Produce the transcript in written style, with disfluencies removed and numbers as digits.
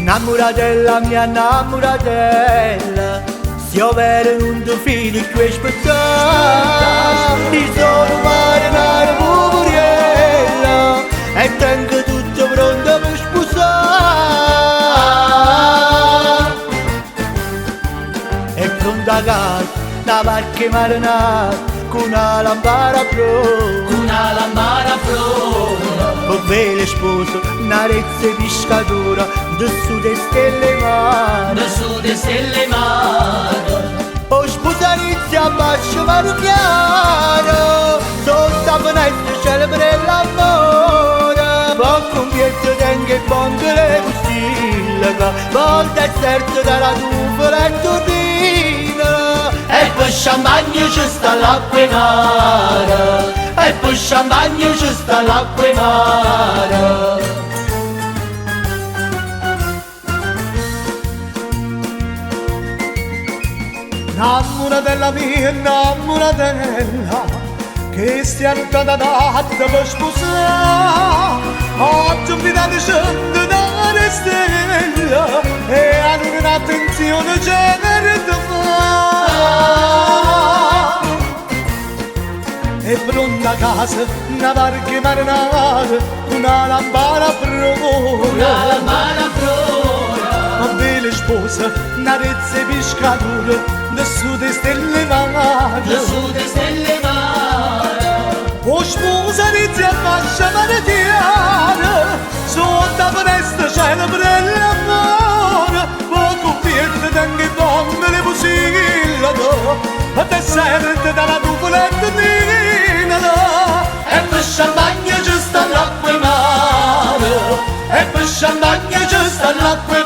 Namoratella mia namoratella, stiamo per un tuo figlio che aspettare. Ti sono marinare puriella e tengo tutto pronto per sposare. È pronta a casa, una barca marinata con una lampada pro. Con una lampada pro. Oh belle spose, una rezza pescatura, da su de stelle mare. Da su de stelle mare. Oh sposa inizia a bacio mano piano, sotto a finestra celebre l'amore. Poco un pietto tengo e pongo le costille, vol deserto dalla nuvola e turbina. E poi champagne ci sta l'acqua in mare. E poi champagne ci sta l'acqua in mare. Innamoratella mia, innamoratella, che stiamo da per sposare. Oggi un finale scende dalle stelle e hanno un'attenzione genere da fare. E pronta a casa, una barca marinata, una lampada pronta. Una lampada pronta. Ma belle spose, una rezza pescatura, da su de stelle mare. Da su de stelle mare. O sposa rezza fascia maritiana, sotto a finestra celebre l'amore. Poco pietro tengo e donne le pusille, a te serve dalla nuvola e e per champagne ci sta l'acqua in mare. E per champagne ci sta l'acqua in mare.